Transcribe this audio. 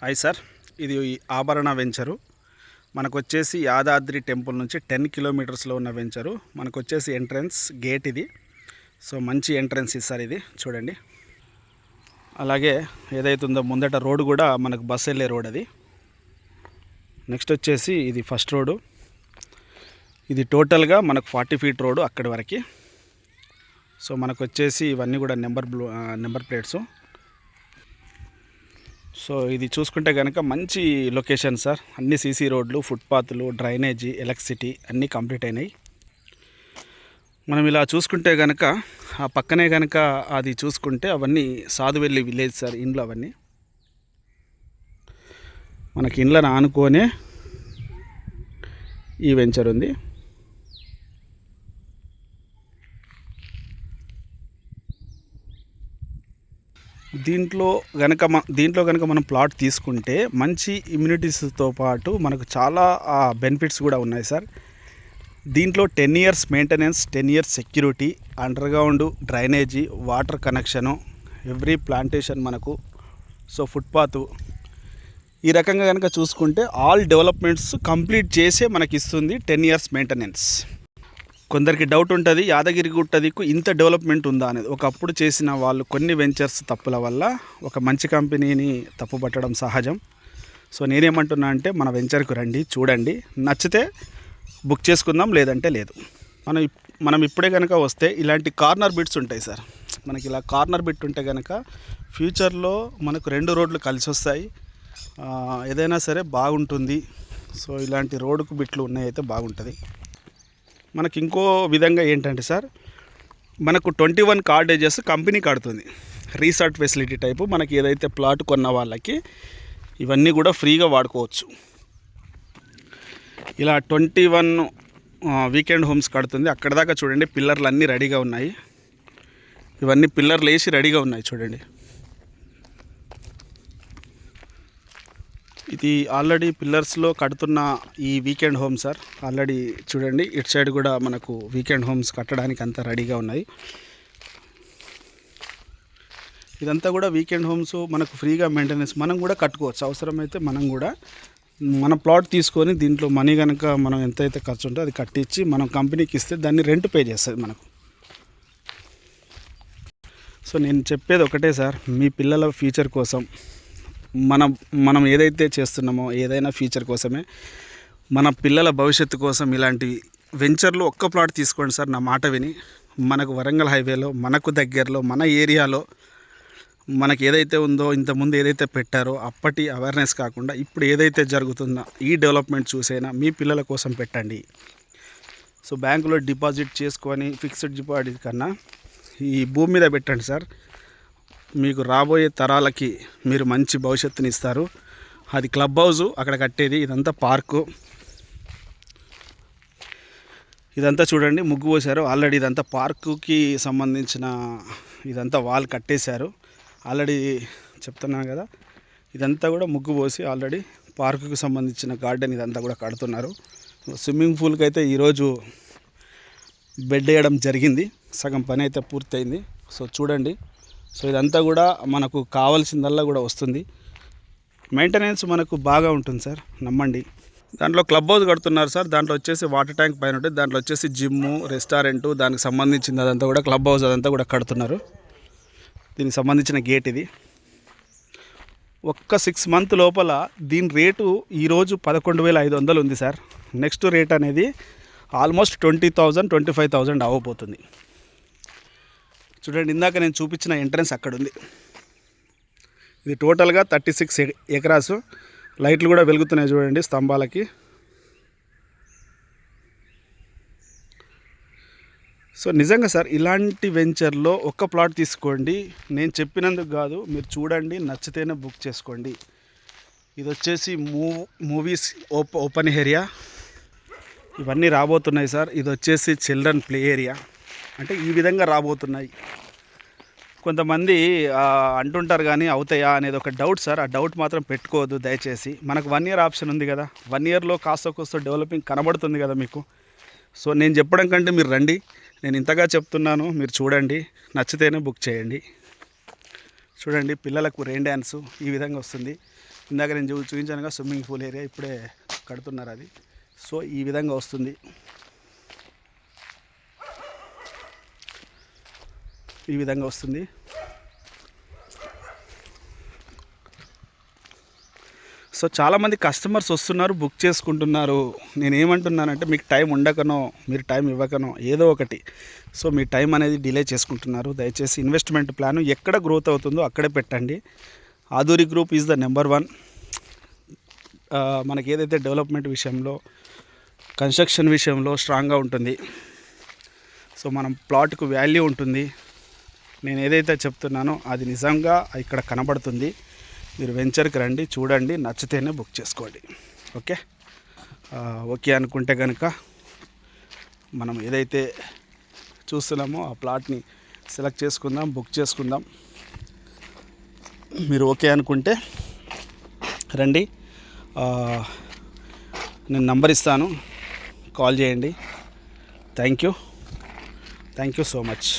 Hi sir, ఇది ఆభరణ venture. మనకు వచ్చేసి యాదాద్రి టెంపుల్ నుంచి 10 కిలోమీటర్స్లో ఉన్న వెంచరు. మనకు వచ్చేసి ఎంట్రన్స్ గేట్ ఇది. సో మంచి ఎంట్రన్స్ సార్ ఇది చూడండి. అలాగే ఏదైతే ఉందో ముందట రోడ్ కూడా మనకు బస్ వెళ్ళే రోడ్ అది. నెక్స్ట్ వచ్చేసి ఇది ఫస్ట్ రోడ్డు. ఇది టోటల్గా మనకు 40 ఫీట్ రోడ్డు అక్కడి వరకు. సో మనకు వచ్చేసి ఇవన్నీ కూడా నెంబర్ ప్లేట్స్. సో ఇది చూసుకుంటే కనుక మంచి లొకేషన్ సార్. అన్ని సీసీ రోడ్లు, ఫుట్పాత్లు, డ్రైనేజీ, ఎలక్ట్రిసిటీ అన్నీ కంప్లీట్ అయినాయి. మనం ఇలా చూసుకుంటే కనుక ఆ పక్కనే కనుక అది చూసుకుంటే అవన్నీ సాధువెల్లి విలేజ్ సార్. ఇండ్లు అవన్నీ మనకి ఇండ్లను ఆనుకోనే ఈ వెంచర్ ఉంది. దీంట్లో కనుక మనం ప్లాట్ తీసుకుంటే మంచి ఇమ్యూనిటీస్తో పాటు మనకు చాలా బెనిఫిట్స్ కూడా ఉన్నాయి సార్. దీంట్లో 10 years maintenance, 10 years security, underground drainage, water connection, every plantation మనకు. సో ఫుట్పాత్ ఈ రకంగా కనుక చూసుకుంటే ఆల్ డెవలప్మెంట్స్ కంప్లీట్ చేసే మనకి ఇస్తుంది 10 ఇయర్స్ మెయింటెనెన్స్. కొందరికి డౌట్ ఉంటుంది, యాదగిరిగుట్ట దిక్కు ఇంత డెవలప్మెంట్ ఉందా అనేది. ఒకప్పుడు చేసిన వాళ్ళు కొన్ని వెంచర్స్ తప్పుల వల్ల ఒక మంచి కంపెనీని తప్పుపట్టడం సహజం. సో నేనేమంటున్నా అంటే మన వెంచర్కు రండి, చూడండి, నచ్చితే బుక్ చేసుకుందాం, లేదంటే లేదు. మనం ఇప్పుడే కనుక వస్తే ఇలాంటి కార్నర్ బిట్స్ ఉంటాయి సార్. మనకి ఇలా కార్నర్ బిట్ ఉంటే కనుక ఫ్యూచర్లో మనకు 2 రోడ్లు కలిసి వస్తాయి, ఏదైనా సరే బాగుంటుంది. సో ఇలాంటి రోడ్డుకు బిట్లు ఉన్నాయైతే బాగుంటుంది. మనకి ఇంకో విధంగా ఏంటంటే సార్, మనకు 21 కార్డేజెస్ కంపెనీ కడుతుంది. Resort facility type. మనకి ఏదైతే ప్లాట్ కొన్న వాళ్ళకి ఇవన్నీ కూడా ఫ్రీగా వాడుకోవచ్చు. ఇలా 21 వీకెండ్ హోమ్స్ కడుతుంది. అక్కడ దాకా చూడండి, పిల్లర్లు అన్నీ రెడీగా ఉన్నాయి. ఇవన్నీ పిల్లర్లు వేసి రెడీగా ఉన్నాయి చూడండి. ఇది ఆల్రెడీ పిల్లర్స్లో కడుతున్న ఈ వీకెండ్ హోమ్ సార్. ఆల్రెడీ చూడండి, ఇటు సైడ్ కూడా మనకు వీకెండ్ హోమ్స్ కట్టడానికి అంతా రెడీగా ఉన్నాయి. ఇదంతా కూడా వీకెండ్ హోమ్స్ మనకు ఫ్రీగా మెయింటెనెన్స్ మనం కూడా కట్టుకోవచ్చు. అవసరమైతే మనం కూడా మన ప్లాట్ తీసుకొని దీంట్లో మనీ కనుక మనం ఎంతైతే ఖర్చు ఉంటుందో అది కట్టించి మనం కంపెనీకి ఇస్తే దాన్ని రెంట్ పే చేస్తుంది మనకు. సో నేను చెప్పేది ఒకటే సార్, మీ పిల్లల ఫ్యూచర్ కోసం మనం ఏదైతే చేస్తున్నామో ఏదైనా ఫ్యూచర్ కోసమే, మన పిల్లల భవిష్యత్తు కోసం ఇలాంటి వెంచర్లు ఒక్క ప్లాట్ తీసుకోండి సార్. నా మాట విని మనకు వరంగల్ హైవేలో, మనకు దగ్గరలో, మన ఏరియాలో మనకి ఏదైతే ఉందో, ఇంతకుముందు ఏదైతే పెట్టారో అప్పటి అవేర్నెస్ కాకుండా ఇప్పుడు ఏదైతే జరుగుతుందో ఈ డెవలప్మెంట్ చూసైనా మీ పిల్లల కోసం పెట్టండి. సో బ్యాంకులో డిపాజిట్ చేసుకొని ఫిక్స్డ్ డిపాజిట్ కన్నా ఈ భూమి మీద పెట్టండి సార్. మీకు రాబోయే తరాలకి మీరు మంచి భవిష్యత్తుని ఇస్తారు. అది క్లబ్ హౌస్ అక్కడ కట్టేది. ఇదంతా పార్కు. ఇదంతా చూడండి, ముగ్గు పోసారు ఆల్రెడీ. ఇదంతా పార్కుకి సంబంధించిన ఇదంతా వాల్ కట్టేశారు ఆల్రెడీ. చెప్తున్నాను కదా, ఇదంతా కూడా ముగ్గు పోసి ఆల్రెడీ పార్కుకి సంబంధించిన గార్డెన్ ఇదంతా కూడా కడుతున్నారు. స్విమ్మింగ్ పూల్కి అయితే ఈరోజు బెడ్ వేయడం జరిగింది. సగం పని అయితే పూర్తయింది. సో చూడండి. సో ఇదంతా కూడా మనకు కావాల్సిందల్లా కూడా వస్తుంది. మెయింటెనెన్స్ మనకు బాగా ఉంటుంది సార్, నమ్మండి. దాంట్లో క్లబ్ హౌస్ కడుతున్నారు సార్. దాంట్లో వచ్చేసి వాటర్ ట్యాంక్ పైన ఉంటుంది. దాంట్లో వచ్చేసి జిమ్ము, రెస్టారెంటు, దానికి సంబంధించింది అదంతా కూడా క్లబ్ హౌస్ అదంతా కూడా కడుతున్నారు. దీనికి సంబంధించిన గేట్ ఇది. ఒక్క 6 మంత్ లోపల దీని రేటు ఈరోజు 11,500 ఉంది సార్. నెక్స్ట్ రేట్ అనేది ఆల్మోస్ట్ 20,000, 25,000 అవ్వబోతుంది. చూడండి, ఇందాక నేను చూపించిన ఎంట్రన్స్ అక్కడ ఉంది. ఇది టోటల్గా 36 ఎకరాసు. లైట్లు కూడా వెలుగుతున్నాయి చూడండి స్తంభాలకి. సో నిజంగా సార్, ఇలాంటి వెంచర్లో ఒక్క ప్లాట్ తీసుకోండి. నేను చెప్పినందుకు కాదు, మీరు చూడండి, నచ్చితేనే బుక్ చేసుకోండి. ఇది వచ్చేసి మూవీస్ ఓపెన్ ఏరియా ఇవన్నీ రాబోతున్నాయి సార్. ఇది వచ్చేసి చిల్డ్రన్ ప్లే ఏరియా. అంటే ఈ విధంగా రాబోతున్నాయి. కొంతమంది అంటుంటారు కానీ అవుతాయా అనేది ఒక డౌట్ సార్. ఆ డౌట్ మాత్రం పెట్టుకోవద్దు దయచేసి. మనకు 1 ఇయర్ ఆప్షన్ ఉంది కదా. 1 ఇయర్లో కాస్త డెవలపింగ్ కనబడుతుంది కదా మీకు. సో నేను చెప్పడం కంటే మీరు రండి. నేను ఇంతగా చెప్తున్నాను, మీరు చూడండి, నచ్చితేనే బుక్ చేయండి. చూడండి, పిల్లలకు రెయిన్ డ్యాన్సు ఈ విధంగా వస్తుంది. ఇందాక నేను చూపించానుగా స్విమ్మింగ్ పూల్ ఏరియా, ఇప్పుడే కడుతున్నారు అది. సో ఈ విధంగా వస్తుంది. ఈ విధంగా వస్తుంది. సో చాలామంది కస్టమర్స్ వస్తున్నారు, బుక్ చేసుకుంటున్నారు. నేను ఏమంటున్నానంటే మీకు టైం ఉండకనో, మీరు టైం ఇవ్వకనో ఏదో ఒకటి, సో మీ టైం అనేది డిలే చేసుకుంటున్నారు. దయచేసి ఇన్వెస్ట్మెంట్ ప్లాన్ ఎక్కడ గ్రోత్ అవుతుందో అక్కడే పెట్టండి. ఆధురి గ్రూప్ ఈజ్ ద నెంబర్ 1. మనకి ఏదైతే డెవలప్మెంట్ విషయంలో, కన్స్ట్రక్షన్ విషయంలో స్ట్రాంగ్గా ఉంటుంది. సో మనం ప్లాట్కు వాల్యూ ఉంటుంది. నేను ఏదైతే చెప్తున్నానో అది నిజంగా ఇక్కడ కనబడుతుంది. మీరు వెంచర్కి రండి, చూడండి, నచ్చితేనే బుక్ చేసుకోండి. ఓకే ఓకే అనుకుంటే కనుక మనం ఏదైతే చూస్తున్నామో ఆ ప్లాట్ని సెలెక్ట్ చేసుకుందాం, బుక్ చేసుకుందాం. మీరు ఓకే అనుకుంటే రండి, నేను నంబర్ ఇస్తాను, కాల్ చేయండి. Thank you so much.